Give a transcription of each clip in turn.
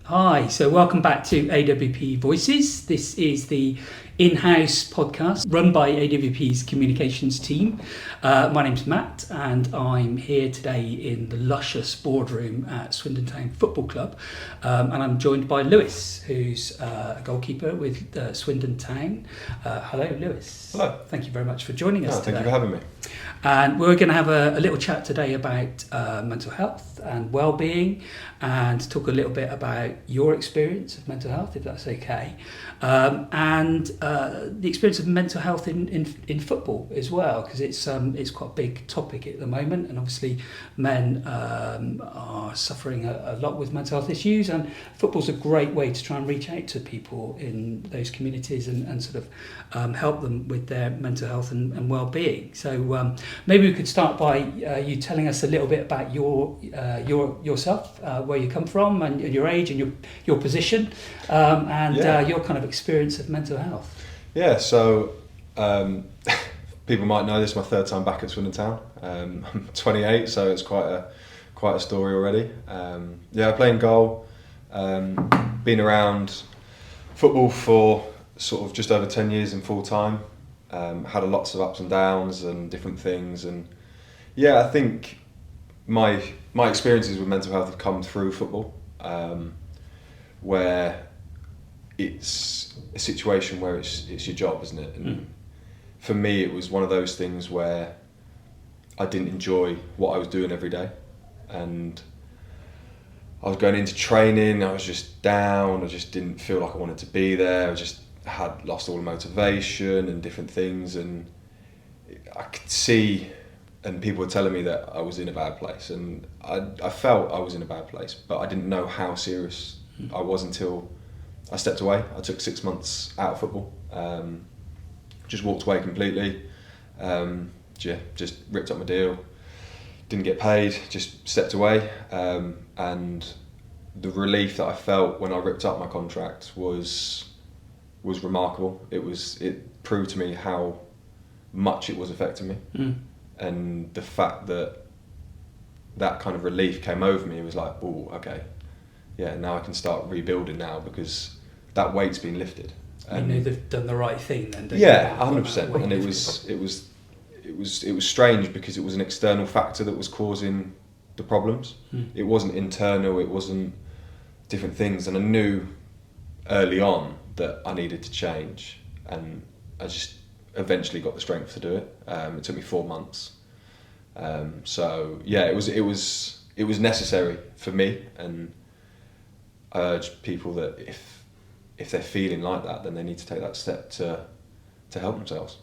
Hi, so welcome back to AWP Voices. This is the in-house podcast run by AWP's communications team. My name's Matt and I'm here today in the luscious boardroom at Swindon Town Football Club, and I'm joined by Lewis, who's a goalkeeper with Swindon Town. Hello Lewis. Hello. Thank you very much for joining us today. Thank you for having me. And we're going to have a little chat today about mental health and well-being, and talk a little bit about your experience of mental health, if that's okay, and the experience of mental health in football as well, because it's quite a big topic at the moment, and obviously men are suffering a lot with mental health issues, and football's a great way to try and reach out to people in those communities and sort of help them with their mental health and well-being. So maybe we could start by you telling us a little bit about yourself, where you come from, and your age, and your position, and your kind of experience of mental health. Yeah, so people might know this is my third time back at Swindon Town. I'm 28, so it's quite a story already. I play in goal. Been around football for sort of just over 10 years in full time. Had lots of ups and downs and different things, and I think my experiences with mental health have come through football, where it's a situation where it's your job, isn't it? And for me, it was one of those things where I didn't enjoy what I was doing every day, and I was going into training, I was just down, I just didn't feel like I wanted to be there, I just had lost all the motivation and different things, and I could see, and people were telling me that I was in a bad place, and I felt I was in a bad place, but I didn't know how serious I was until I stepped away. I took 6 months out of football, just walked away completely, just ripped up my deal, didn't get paid, just stepped away, and the relief that I felt when I ripped up my contract was remarkable. It proved to me how much it was affecting me, and the fact that kind of relief came over me. It was like, oh, okay, now I can start rebuilding now, because that weight's been lifted. And they've done the right thing then. 100%. And it was strange, because it was an external factor that was causing the problems. It wasn't internal. It wasn't different things, and I knew early on that I needed to change, and I just eventually got the strength to do it. It took me 4 months. It was necessary for me, and I urge people that if they're feeling like that, then they need to take that step to help themselves.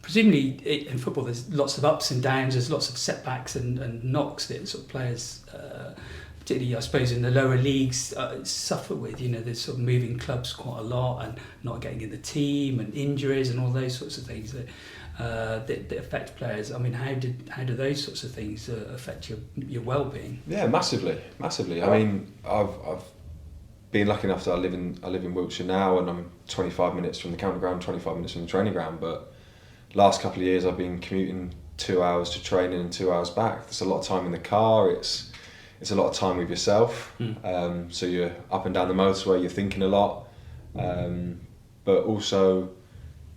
Presumably in football there's lots of ups and downs, there's lots of setbacks and knocks that sort of players, particularly I suppose in the lower leagues, suffer with. They're sort of moving clubs quite a lot and not getting in the team, and injuries and all those sorts of things that affect players. I mean, how do those sorts of things affect your well-being? Yeah, massively. I mean, I've been lucky enough that I live in Wiltshire now, and I'm 25 minutes from the county ground, 25 minutes from the training ground. But last couple of years I've been commuting 2 hours to training and 2 hours back. There's a lot of time in the car. It's a lot of time with yourself. So you're up and down the motorway, you're thinking a lot, but also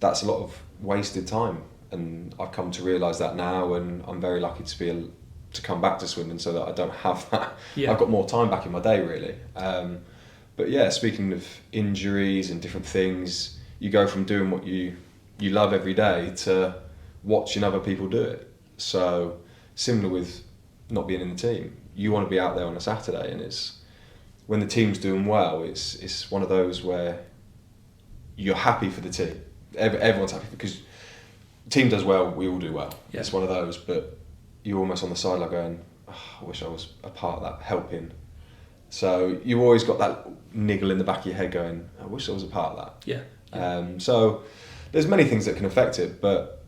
that's a lot of wasted time. And I've come to realise that now, and I'm very lucky to come back to Swindon so that I don't have that. I've got more time back in my day, really. But speaking of injuries and different things, you go from doing what you love every day to watching other people do it. So similar with not being in the team, you want to be out there on a Saturday, and it's when the team's doing well, it's one of those where you're happy for the team. Everyone's happy because the team does well, we all do well. Yeah. It's one of those, but you're almost on the sideline going, I wish I was a part of that, helping. So you've always got that niggle in the back of your head going, I wish I was a part of that. Yeah. So there's many things that can affect it, but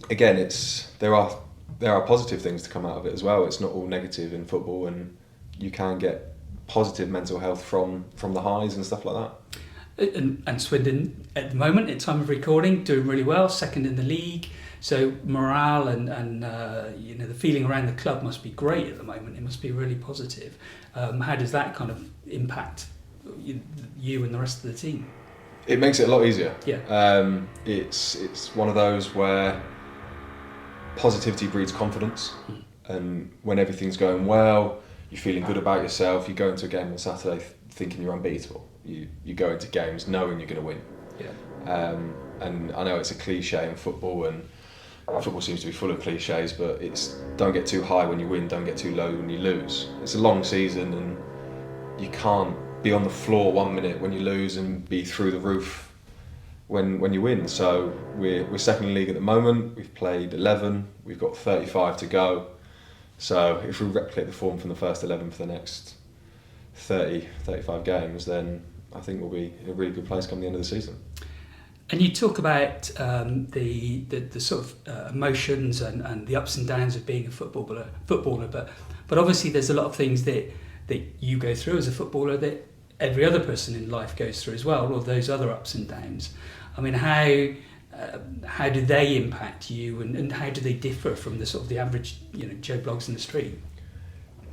again, there are positive things to come out of it as well. It's not all negative in football, and you can get positive mental health from the highs and stuff like that. And Swindon at the moment, at time of recording, doing really well, second in the league. So morale and the feeling around the club must be great at the moment. It must be really positive. How does that kind of impact you and the rest of the team? It makes it a lot easier. Yeah. It's one of those where positivity breeds confidence, and when everything's going well, you're feeling good about yourself. You go into a game on Saturday thinking you're unbeatable. You go into games knowing you're going to win. Yeah. And I know it's a cliche in football, and football seems to be full of cliches, but it's don't get too high when you win, don't get too low when you lose. It's a long season, and you can't be on the floor 1 minute when you lose and be through the roof when you win. So we're second in the league at the moment. We've played 11. We've got 35 to go. So if we replicate the form from the first 11 for the next 35 games, then I think we'll be in a really good place come the end of the season. And you talk about the sort of emotions and the ups and downs of being a footballer, but obviously there's a lot of things that you go through as a footballer that every other person in life goes through as well, all those other ups and downs. I mean, how do they impact you, and how do they differ from the sort of the average Joe Bloggs in the street?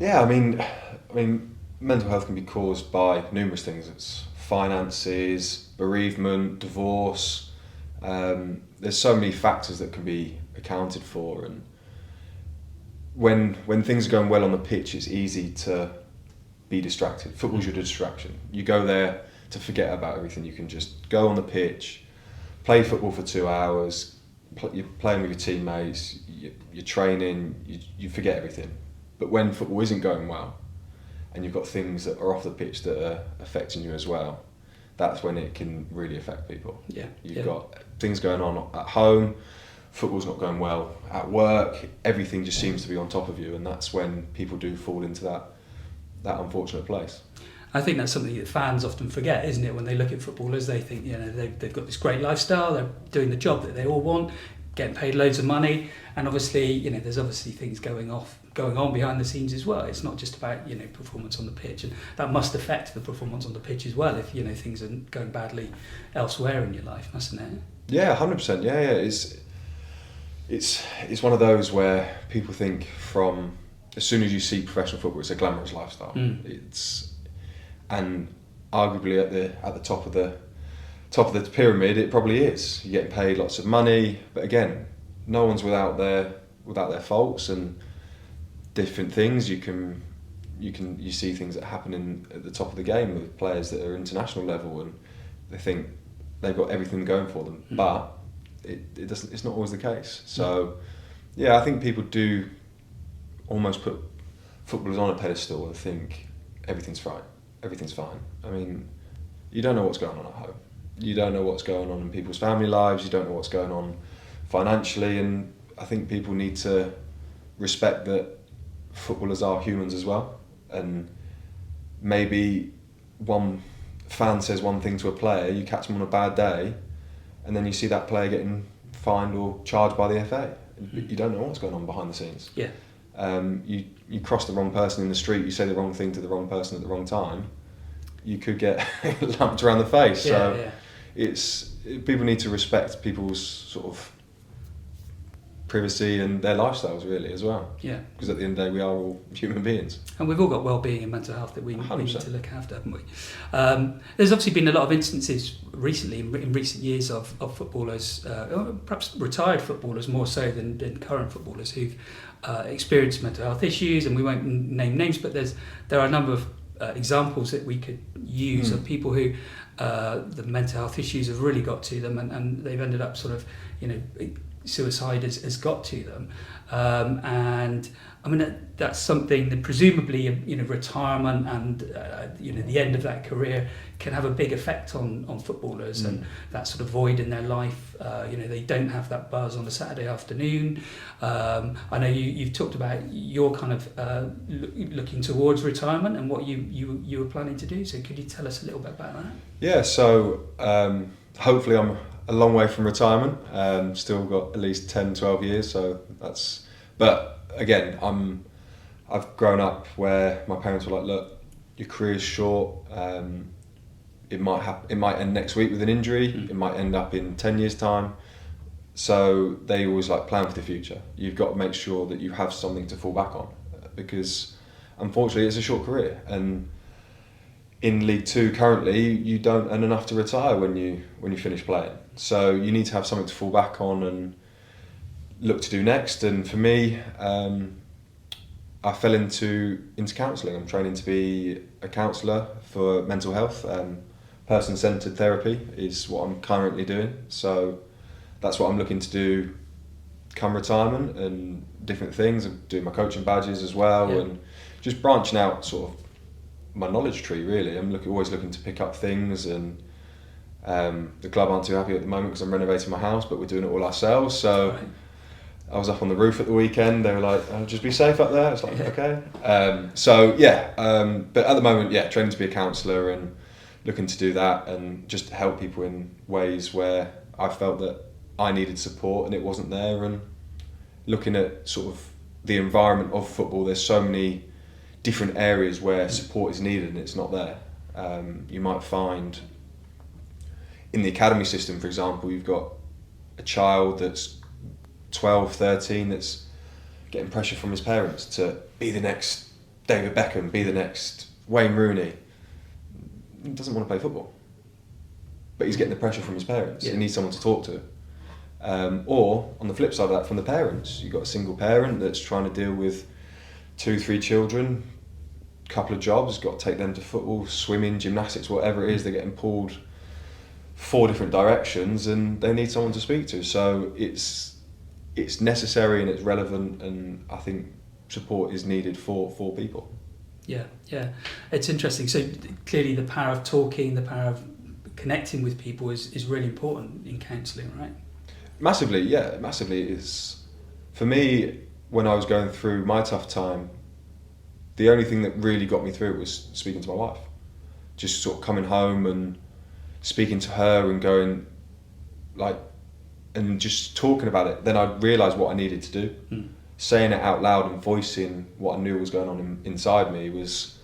Yeah, I mean, mental health can be caused by numerous things. It's finances, bereavement, divorce. There's so many factors that can be accounted for, and when things are going well on the pitch, it's easy to be distracted. Football's your distraction. You go there to forget about everything. You can just go on the pitch, play football for 2 hours, you're playing with your teammates, you're training, you forget everything. But when football isn't going well, and you've got things that are off the pitch that are affecting you as well, that's when it can really affect people. Yeah. You've got things going on at home, football's not going well at work, everything just seems to be on top of you, and that's when people do fall into that unfortunate place. I think that's something that fans often forget, isn't it? When they look at footballers, they think they've got this great lifestyle, they're doing the job that they all want, getting paid loads of money, and obviously there's obviously things going on behind the scenes as well. It's not just about performance on the pitch, and that must affect the performance on the pitch as well if things are going badly elsewhere in your life, mustn't it? Yeah, 100%. Yeah. It's one of those where people think from as soon as you see professional football, it's a glamorous lifestyle. And arguably at the top of the pyramid, it probably is. You're getting paid lots of money, but again, no one's without their faults and different things. You see things that happen at the top of the game with players that are international level, and they think they've got everything going for them, but it doesn't. It's not always the case. So yeah, I think people do almost put footballers on a pedestal and think everything's fine. I mean, you don't know what's going on at home. You don't know what's going on in people's family lives. You don't know what's going on financially, and I think people need to respect that footballers are humans as well. And maybe one fan says one thing to a player, you catch them on a bad day, and then you see that player getting fined or charged by the FA. You don't know what's going on behind the scenes. Yeah. You cross the wrong person in the street, you say the wrong thing to the wrong person at the wrong time, you could get lumped around the face. It's people need to respect people's sort of privacy and their lifestyles really as well. Yeah. Because at the end of the day, we are all human beings. And we've all got well-being and mental health that we need 100%. to look after, haven't we? There's obviously been a lot of instances recently, in recent years, of footballers, perhaps retired footballers more so than current footballers, who've experienced mental health issues, and we won't name names, but there are a number of examples that we could use of people who the mental health issues have really got to them, and they've ended up sort of, suicide has got to them, and I mean that's something that presumably retirement and the end of that career can have a big effect on footballers, and that sort of void in their life. They don't have that buzz on a Saturday afternoon. I know you've talked about your kind of looking towards retirement and what you were planning to do. So could you tell us a little bit about that? Yeah. So hopefully I'm a long way from retirement. Still got at least 10, 12 years. So that's. But again, I've grown up where my parents were like, look, your career's short. It might end next week with an injury. It might end up in 10 years' time. So they always like plan for the future. You've got to make sure that you have something to fall back on, because unfortunately it's a short career, and in League Two currently you don't earn enough to retire when you finish playing. So you need to have something to fall back on and look to do next. And for me, I fell into counselling. I'm training to be a counsellor for mental health. Person-centred therapy is what I'm currently doing. So that's what I'm looking to do come retirement, and different things. I'm doing my coaching badges as well, and just branching out sort of my knowledge tree really. I'm always looking to pick up things, and the club aren't too happy at the moment because I'm renovating my house, but we're doing it all ourselves. So right. I was up on the roof at the weekend. They were like, "Oh, just be safe up there." It's like, okay. But at the moment, training to be a counsellor and looking to do that and just help people in ways where I felt that I needed support and it wasn't there, and looking at sort of the environment of football. There's so many different areas where support is needed and it's not there. You might find in the academy system, for example, you've got a child that's 12, 13 that's getting pressure from his parents to be the next David Beckham, be the next Wayne Rooney. He doesn't want to play football, but he's getting the pressure from his parents. He needs someone to talk to. Or on the flip side of that, from the parents, you've got a single parent that's trying to deal with 2-3 children, couple of jobs, got to take them to football, swimming, gymnastics, whatever it is. They're getting pulled 4 different directions and they need someone to speak to. So it's necessary and it's relevant, and I think support is needed for people. Yeah, it's interesting. So clearly the power of talking, the power of connecting with people is really important in counselling, right? Massively. It is. For me, when I was going through my tough time, the only thing that really got me through it was speaking to my wife. Just sort of coming home and speaking to her and going, and just talking about it. Then I realised what I needed to do. Saying it out loud and voicing what I knew was going on inside me was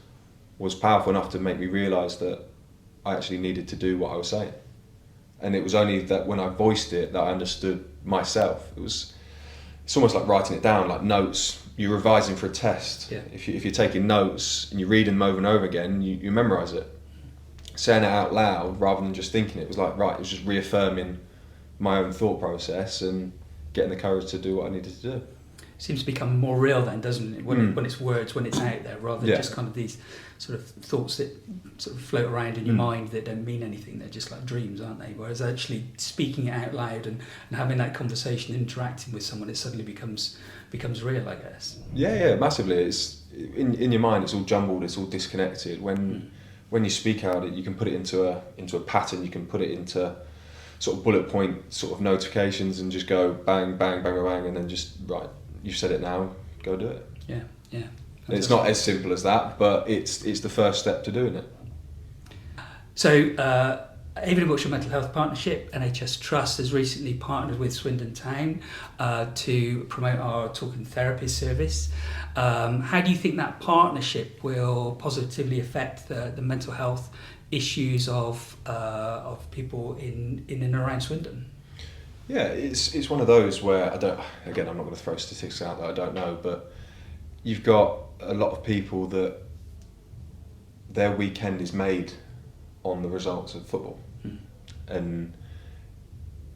powerful enough to make me realise that I actually needed to do what I was saying. And it was only that when I voiced it that I understood myself. It's almost like writing it down, like notes. You're revising for a test. Yeah. If you're taking notes and you're reading them over and over again, you memorise it. Saying it out loud rather than just thinking it was like, right, it was just reaffirming my own thought process and getting the courage to do what I needed to do. Seems to become more real then, doesn't it? When it's words, when it's out there, rather than just kind of these sort of thoughts that sort of float around in your mind that don't mean anything. They're just like dreams, aren't they? Whereas actually speaking it out loud and having that conversation, interacting with someone, it suddenly becomes real, I guess. Yeah, massively. It's in your mind. It's all jumbled. It's all disconnected. When you speak out, you can put it into a pattern. You can put it into sort of bullet point sort of notifications and just go bang, bang, bang, bang, bang, and then just right. You've said it now, go do it. Yeah. And it's not as simple as that, but it's the first step to doing it. So, Avon and Wiltshire Mental Health Partnership, NHS Trust, has recently partnered with Swindon Town to promote our talking therapy service. How do you think that partnership will positively affect the mental health issues of people in and around Swindon? Yeah, it's one of those where I'm not going to throw statistics out that I don't know, but you've got a lot of people that their weekend is made on the results of football, and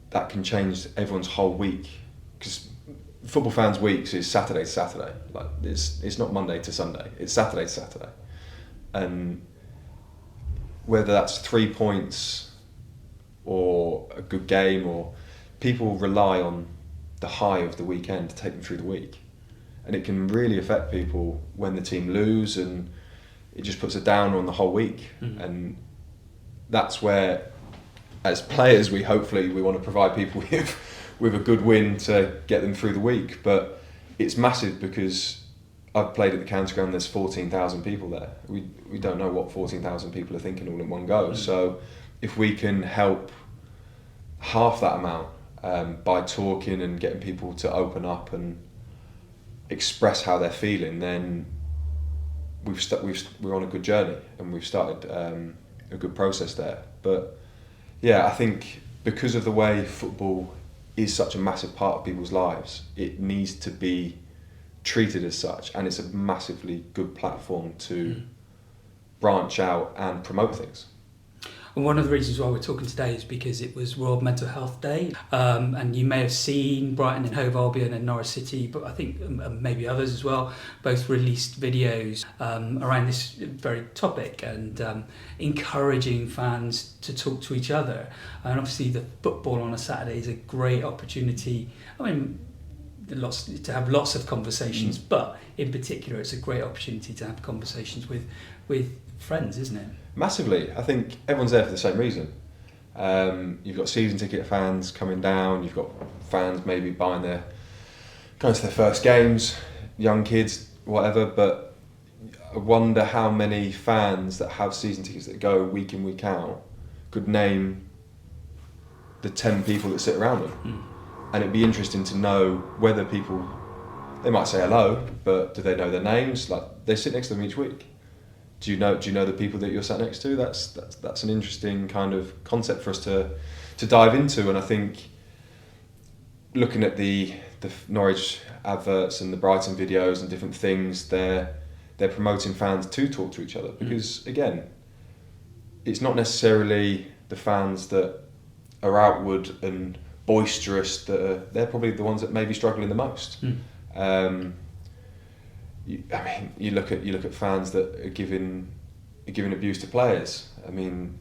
that can change everyone's whole week, because football fans' weeks is Saturday to Saturday. Like it's not Monday to Sunday, it's Saturday to Saturday, and whether that's 3 points or a good game, or people rely on the high of the weekend to take them through the week, and it can really affect people when the team lose, and it just puts a downer on the whole week. And that's where, as players, we want to provide people with a good win to get them through the week. But it's massive, because I've played at the county ground. There's 14,000 people there. We don't know what 14,000 people are thinking all in one go. So if we can help half that amount by talking and getting people to open up and express how they're feeling, then we're on a good journey, and we've started a good process there. But yeah, I think because of the way football is such a massive part of people's lives. It needs to be treated as such, and it's a massively good platform to branch out and promote things. And one of the reasons why we're talking today is because it was World Mental Health Day, and you may have seen Brighton and Hove Albion and Norwich City, but I think maybe others as well, both released videos around this very topic and encouraging fans to talk to each other. And obviously the football on a Saturday is a great opportunity. I mean, to have lots of conversations, but in particular it's a great opportunity to have conversations with friends, isn't it? Massively. I think everyone's there for the same reason. You've got season ticket fans coming down, you've got fans maybe going to their first games, young kids, whatever, but I wonder how many fans that have season tickets that go week in, week out could name the 10 people that sit around them. And it'd be interesting to know whether people, they might say hello, but do they know their names? Like, they sit next to them each week. Do you know the people that you're sat next to? That's an interesting kind of concept for us to dive into. And I think looking at the Norwich adverts and the Brighton videos and different things, they're promoting fans to talk to each other, because again, it's not necessarily the fans that are outward and boisterous they're probably the ones that may be struggling the most. You look at fans that are giving abuse to players. I mean,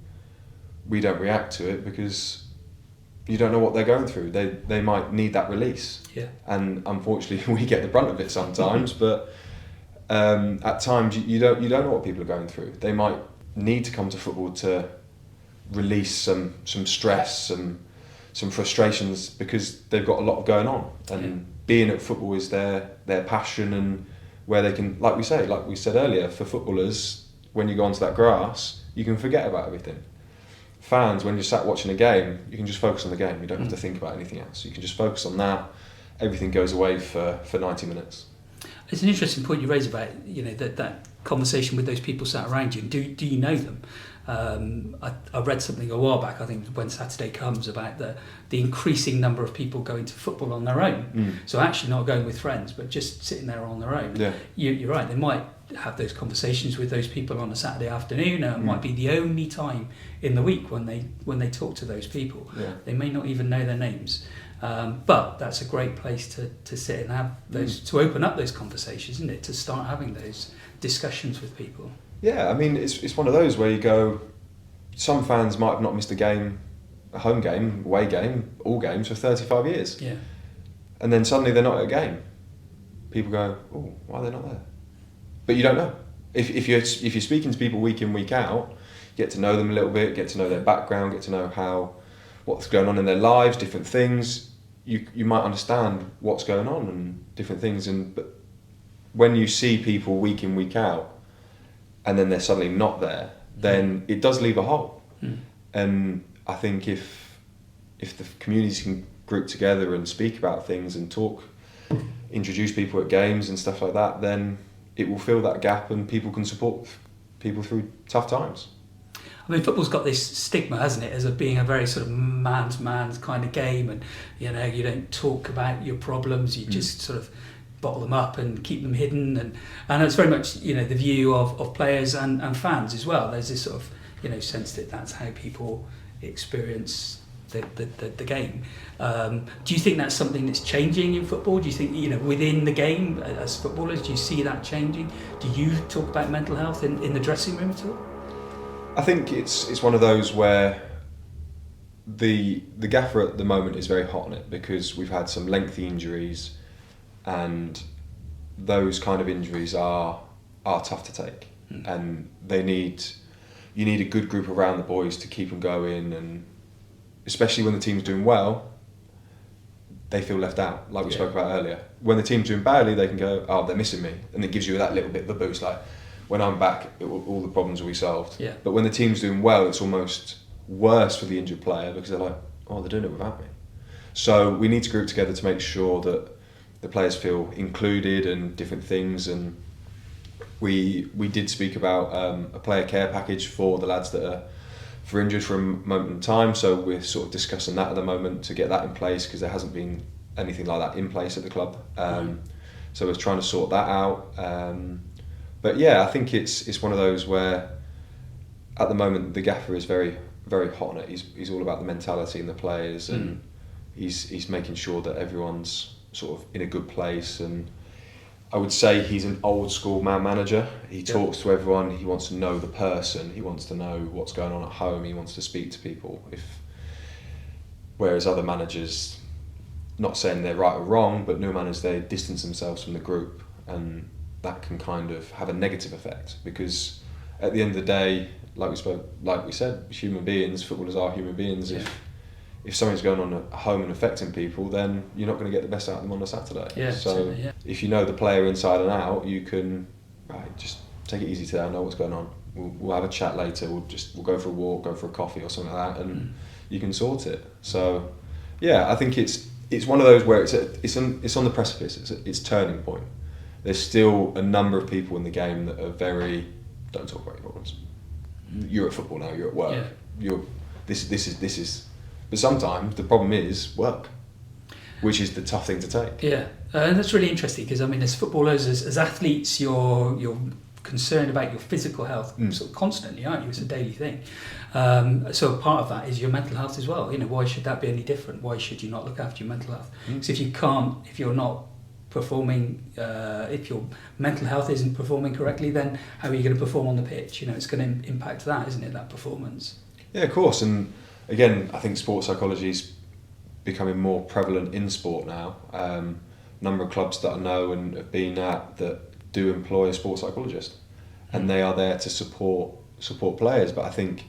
we don't react to it because you don't know what they're going through. They might need that release. Yeah. And unfortunately, we get the brunt of it sometimes. But at times, you don't know what people are going through. They might need to come to football to release some stress, some frustrations, because they've got a lot going on. And being at football is their passion, and where they can, like we said earlier, for footballers, when you go onto that grass, you can forget about everything. Fans, when you're sat watching a game, you can just focus on the game. You don't have to think about anything else. You can just focus on that. Everything goes away for 90 minutes. It's an interesting point you raise about, that conversation with those people sat around you. Do you know them? I read something a while back, I think When Saturday Comes, about the increasing number of people going to football on their own. So actually not going with friends, but just sitting there on their own. Yeah. You're right, they might have those conversations with those people on a Saturday afternoon, and it might be the only time in the week when they talk to those people. Yeah. They may not even know their names. But that's a great place to sit and have those, to open up those conversations, isn't it? To start having those discussions with people. Yeah, I mean, it's one of those where you go, some fans might have not missed a home game, away game, all games for 35 years. Yeah. And then suddenly they're not at a game. People go, oh, why are they not there? But you don't know. If you're speaking to people week in, week out, get to know them a little bit, get to know their background, get to know what's going on in their lives, different things, you might understand what's going on and different things. But when you see people week in, week out, and then they're suddenly not there, then it does leave a hole. And I think if the communities can group together and speak about things and talk, introduce people at games and stuff like that, then it will fill that gap and people can support people through tough times. I mean, football's got this stigma, hasn't it, as being a very sort of man-to-man kind of game, and you don't talk about your problems, you just sort of bottle them up and keep them hidden, and it's very much the view of players and fans as well. There's this sort of sense that that's how people experience the game. Do you think that's something that's changing in football? Do you think within the game as footballers, do you see that changing? Do you talk about mental health in the dressing room at all? I think it's one of those where the gaffer at the moment is very hot on it, because we've had some lengthy injuries, and those kind of injuries are tough to take, and you need a good group around the boys to keep them going, and especially when the team's doing well, they feel left out, like we spoke about earlier. When the team's doing badly, they can go, oh, they're missing me, and it gives you that little bit of a boost, like, when I'm back, all the problems will be solved. Yeah. But when the team's doing well, it's almost worse for the injured player, because they're like, oh, they're doing it without me. So we need to group together to make sure that the players feel included and different things. And we did speak about a player care package for the lads that are for injured for a moment in time, so we're sort of discussing that at the moment to get that in place, because there hasn't been anything like that in place at the club. So we're trying to sort that out. But yeah, I think it's one of those where at the moment the gaffer is very, very hot on it. He's all about the mentality and the players, and he's making sure that everyone's sort of in a good place. And I would say he's an old school man manager. He talks to everyone. He wants to know the person. He wants to know what's going on at home. He wants to speak to people. Whereas other managers, not saying they're right or wrong, but new managers, they distance themselves from the group, and that can kind of have a negative effect, because at the end of the day, like we said, human beings, footballers are human beings. Yeah. If something's going on at home and affecting people, then you're not going to get the best out of them on a Saturday. Yeah, so if you know the player inside and out, you can just take it easy today. I know what's going on. We'll have a chat later. We'll go for a walk, go for a coffee or something like that, and you can sort it. So yeah, I think it's one of those where it's on the precipice. It's turning point. There's still a number of people in the game that are very don't talk about your problems. You're at football now. You're at work. Yeah. This is. But sometimes the problem is work, which is the tough thing to take. Yeah, and that's really interesting, because I mean, as footballers, as athletes, you're concerned about your physical health sort of constantly, aren't you? It's a daily thing. So part of that is your mental health as well. You know, why should that be any different? Why should you not look after your mental health? So if you're not performing, if your mental health isn't performing correctly, then how are you going to perform on the pitch? You know, it's going to impact that, isn't it? That performance. Yeah, of course. And again, I think sports psychology is becoming more prevalent in sport now. Number of clubs that I know and have been at that do employ a sports psychologist, and they are there to support players. But I think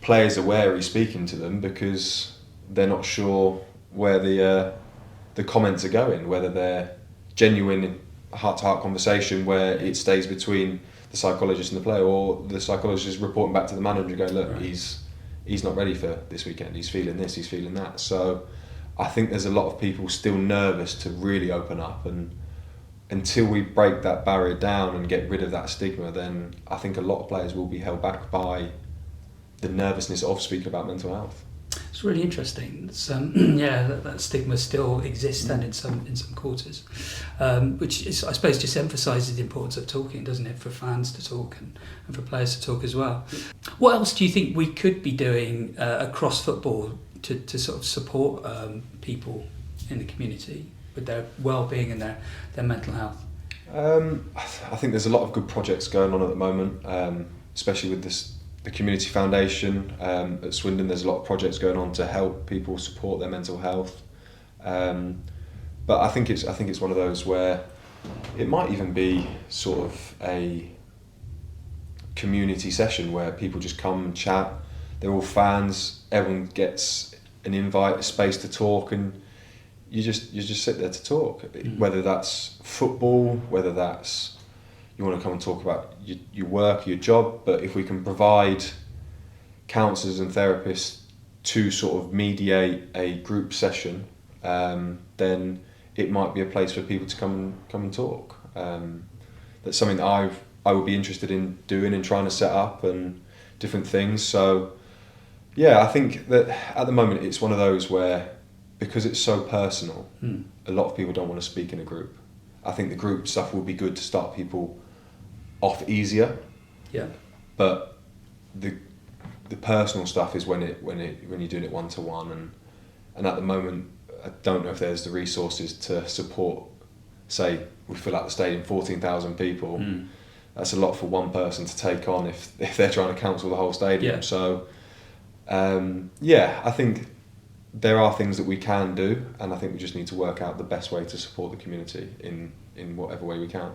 players are wary speaking to them, because they're not sure where the comments are going, whether they're genuine heart-to-heart conversation where it stays between the psychologist and the player, or the psychologist is reporting back to the manager going, look, right, he's not ready for this weekend, he's feeling this, he's feeling that. So I think there's a lot of people still nervous to really open up, and until we break that barrier down and get rid of that stigma, then I think a lot of players will be held back by the nervousness of speaking about mental health. It's really interesting. It's, that stigma still exists, and in some quarters, which is, I suppose, just emphasises the importance of talking, doesn't it, for fans to talk and for players to talk as well. What else do you think we could be doing across football to sort of support people in the community with their well-being and their mental health? I think there's a lot of good projects going on at the moment, especially with the Community Foundation at Swindon. There's a lot of projects going on to help people support their mental health, but I think it's one of those where it might even be sort of a community session where people just come and chat. They're all fans. Everyone gets an invite, a space to talk, and you just sit there to talk. Whether that's football, whether that's you want to come and talk about your work, your job, but if we can provide counsellors and therapists to sort of mediate a group session, then it might be a place for people to come and talk. That's something that I would be interested in doing and trying to set up, and different things. So yeah, I think that at the moment it's one of those where, because it's so personal, a lot of people don't want to speak in a group. I think the group stuff will be good to start people off easier. Yeah. But the personal stuff is when you're doing it one-to-one, and at the moment I don't know if there's the resources to support. Say we fill out the stadium, 14,000 people. That's a lot for one person to take on if they're trying to counsel the whole stadium. Yeah. So I think there are things that we can do, and I think we just need to work out the best way to support the community in whatever way we can.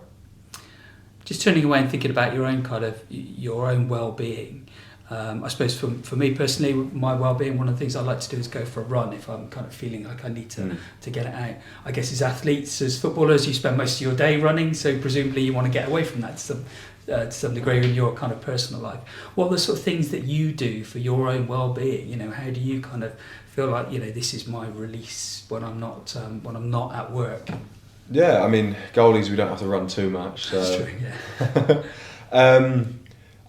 Just turning away and thinking about your own well-being. I suppose for me personally, my well-being, one of the things I like to do is go for a run if I'm kind of feeling like I need to get it out. I guess as athletes, as footballers, you spend most of your day running, so presumably you want to get away from that to some degree in your kind of personal life. What are the sort of things that you do for your own well-being? You know, how do you kind of feel like, you know, this is my release when I'm not at work? Yeah, I mean, goalies, we don't have to run too much. So. That's true, yeah.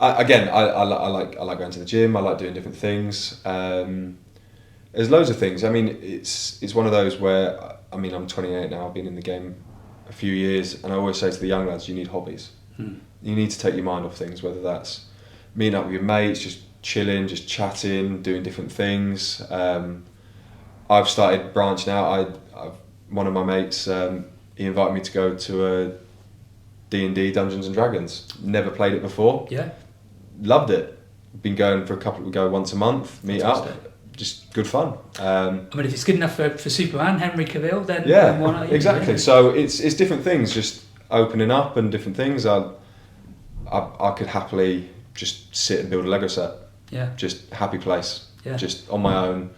I like going to the gym. I like doing different things. There's loads of things. I mean, it's one of those where, I mean, I'm 28 now. I've been in the game a few years, and I always say to the young lads, you need hobbies. You need to take your mind off things, whether that's meeting up with your mates, just chilling, just chatting, doing different things. I've started branching out. One of my mates, he invited me to go to a D&D, Dungeons and Dragons. Never played it before. Yeah. Loved it. Been going for we go once a month, meet Fantastic. up. Just good fun. I mean, if it's good enough for Superman, Henry Cavill, then why not? Exactly. Really? So it's different things, just opening up and different things. I could happily just sit and build a Lego set. Yeah. Just happy place. Yeah. Just on my own.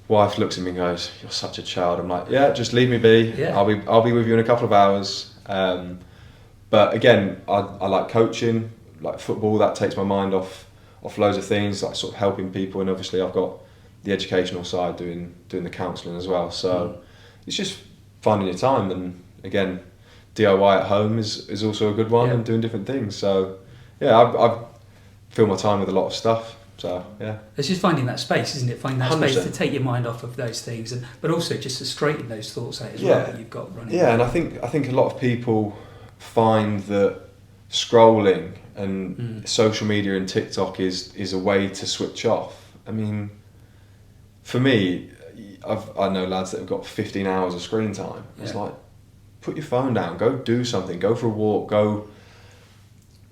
Wife looks at me and goes, "You're such a child." I'm like, "Yeah, just leave me be. Yeah. I'll be with you in a couple of hours." But again, I like coaching, like football. That takes my mind off loads of things, like sort of helping people, and obviously I've got the educational side doing the counselling as well. So it's just finding your time, and again, DIY at home is also a good one, and doing different things. So yeah, I fill my time with a lot of stuff. So yeah, it's just finding that space, isn't it? Finding that 100%. space to take your mind off of those things, but also just to straighten those thoughts out as well that you've got running. Yeah, and I think a lot of people find that scrolling and social media and TikTok is a way to switch off. I mean, for me, I know lads that have got 15 hours of screen time. It's like, put your phone down, go do something, go for a walk, go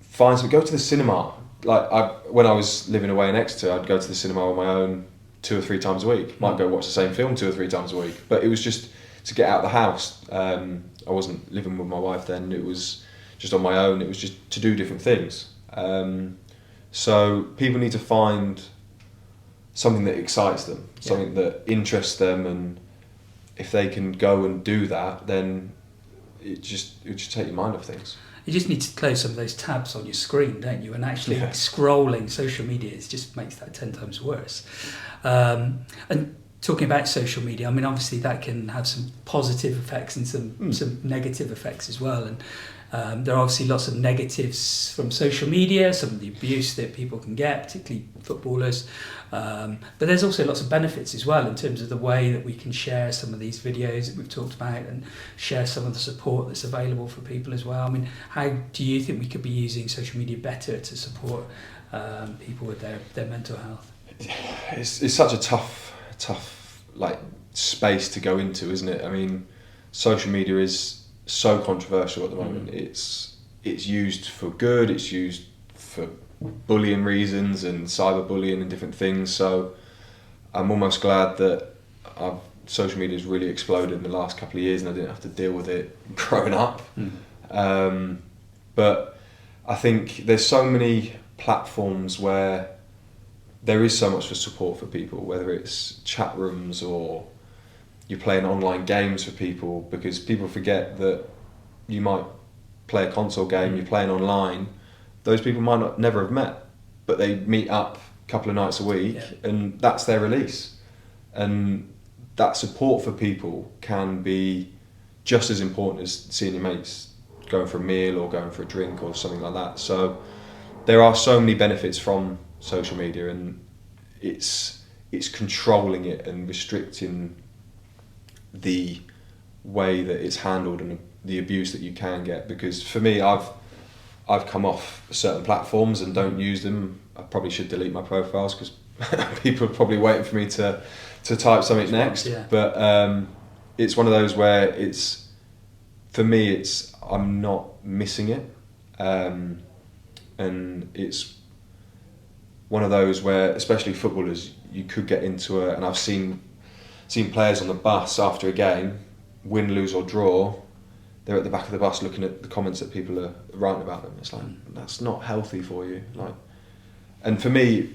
find something, go to the cinema. Like when I was living away in Exeter, I'd go to the cinema on my own 2 or 3 times a week. Might go watch the same film 2 or 3 times a week, but it was just to get out of the house. I wasn't living with my wife then. It was just on my own. It was just to do different things. So people need to find something that excites them, something that interests them, and if they can go and do that, then it just take your mind off things. You just need to close some of those tabs on your screen, don't you? And actually scrolling social media just makes that 10 times worse. And talking about social media, I mean, obviously that can have some positive effects and some negative effects as well. And there are obviously lots of negatives from social media, some of the abuse that people can get, particularly footballers. But there's also lots of benefits as well in terms of the way that we can share some of these videos that we've talked about and share some of the support that's available for people as well. I mean, how do you think we could be using social media better to support people with their mental health? It's such a tough like space to go into, isn't it? I mean, social media is so controversial at the moment. It's used for good, it's used for bullying reasons and cyberbullying and different things. So I'm almost glad that social media has really exploded in the last couple of years and I didn't have to deal with it growing up. But I think there's so many platforms where there is so much for support for people, whether it's chat rooms or you're playing online games for people, because people forget that you might play a console game, you're playing online, those people might never have met, but they meet up a couple of nights a week and that's their release. And that support for people can be just as important as seeing your mates going for a meal or going for a drink or something like that. So there are so many benefits from social media, and it's controlling it and restricting the way that it's handled and the abuse that you can get. Because for me, I've come off certain platforms and don't use them. I probably should delete my profiles because people are probably waiting for me to type something next. But it's one of those where for me I'm not missing it, and it's one of those where, especially footballers, you could get into and I've seen players on the bus after a game, win, lose or draw, they're at the back of the bus looking at the comments that people are writing about them. It's like, that's not healthy for you. Like, and for me,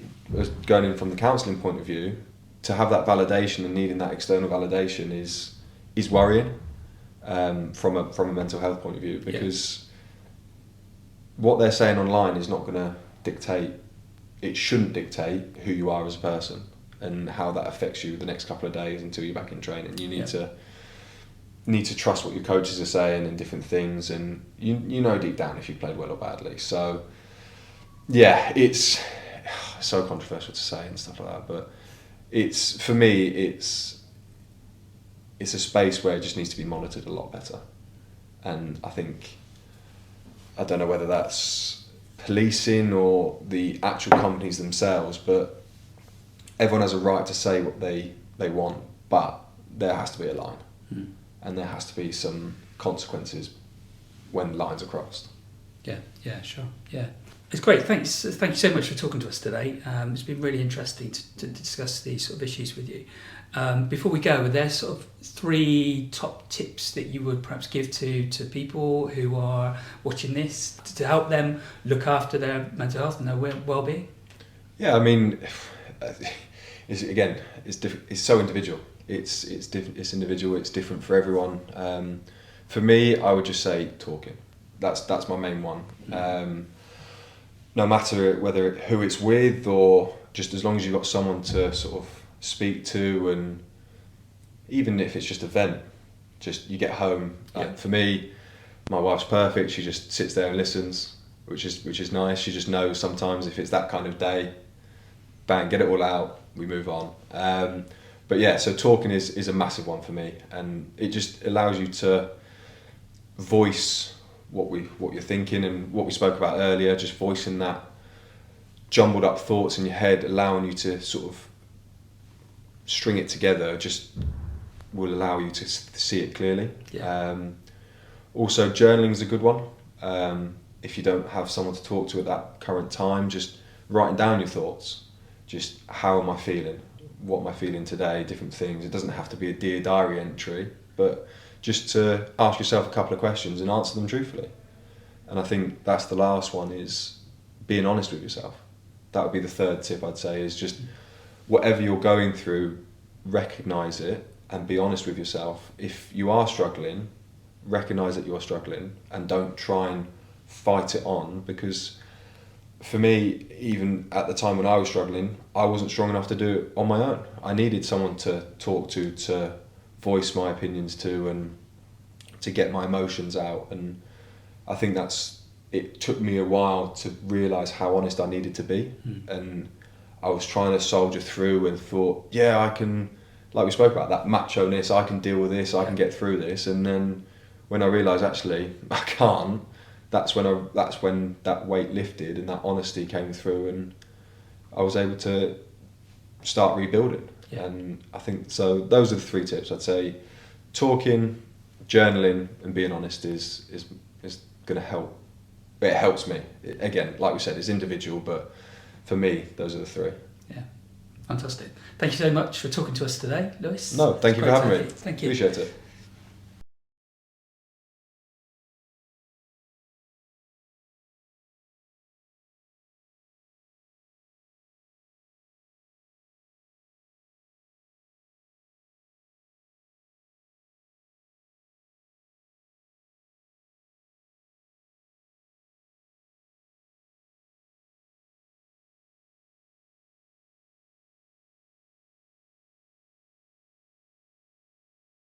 going in from the counselling point of view, to have that validation and needing that external validation is worrying, from a mental health point of view, because what they're saying online is not going to dictate, it shouldn't dictate who you are as a person and how that affects you the next couple of days until you're back in training. You need to trust what your coaches are saying and different things, and you know deep down if you played well or badly. So Yeah, it's so controversial to say and stuff like that, but it's, for me, it's a space where it just needs to be monitored a lot better. And I think, I don't know whether that's policing or the actual companies themselves, but everyone has a right to say what they want, but there has to be a line. And there has to be some consequences when lines are crossed. Yeah, sure. Yeah. It's great. Thanks. Thank you so much for talking to us today. It's been really interesting to discuss these sort of issues with you. Before we go, are there sort of 3 top tips that you would perhaps give to people who are watching this to help them look after their mental health and their well-being? Yeah, I mean, it's so individual. It's individual. It's different for everyone. For me, I would just say talking. That's my main one. No matter who it's with, or just as long as you've got someone to sort of speak to, and even if it's just a vent, just you get home. For me, my wife's perfect. She just sits there and listens, which is nice. She just knows sometimes if it's that kind of day, bang, get it all out, we move on. But yeah, so talking is a massive one for me, and it just allows you to voice what you're thinking, and what we spoke about earlier, just voicing that jumbled up thoughts in your head, allowing you to sort of string it together, just will allow you to see it clearly. Also, journaling is a good one. If you don't have someone to talk to at that current time, just writing down your thoughts. Just, how am I feeling? What am I feeling today? Different things. It doesn't have to be a Dear Diary entry, but just to ask yourself a couple of questions and answer them truthfully. And I think that's the last one, is being honest with yourself. That would be the 3rd tip, I'd say, is just whatever you're going through, recognise it and be honest with yourself. If you are struggling, recognise that you're struggling, and don't try and fight it on, because for me, even at the time when I was struggling, I wasn't strong enough to do it on my own. I needed someone to talk to voice my opinions to, and to get my emotions out. And I think it took me a while to realise how honest I needed to be. And I was trying to soldier through and thought, yeah, I can, like we spoke about, that macho-ness, I can deal with this, I can get through this. And then when I realised actually I can't, that's when that weight lifted and that honesty came through, and I was able to start rebuilding. And I think, so those are the 3 tips I'd say. Talking, journaling, and being honest is going to help. It helps me. Again, like we said, it's individual, but for me, those are the 3. Yeah, fantastic. Thank you so much for talking to us today, Lewis. No, thank you for having me. Thank you. Appreciate it.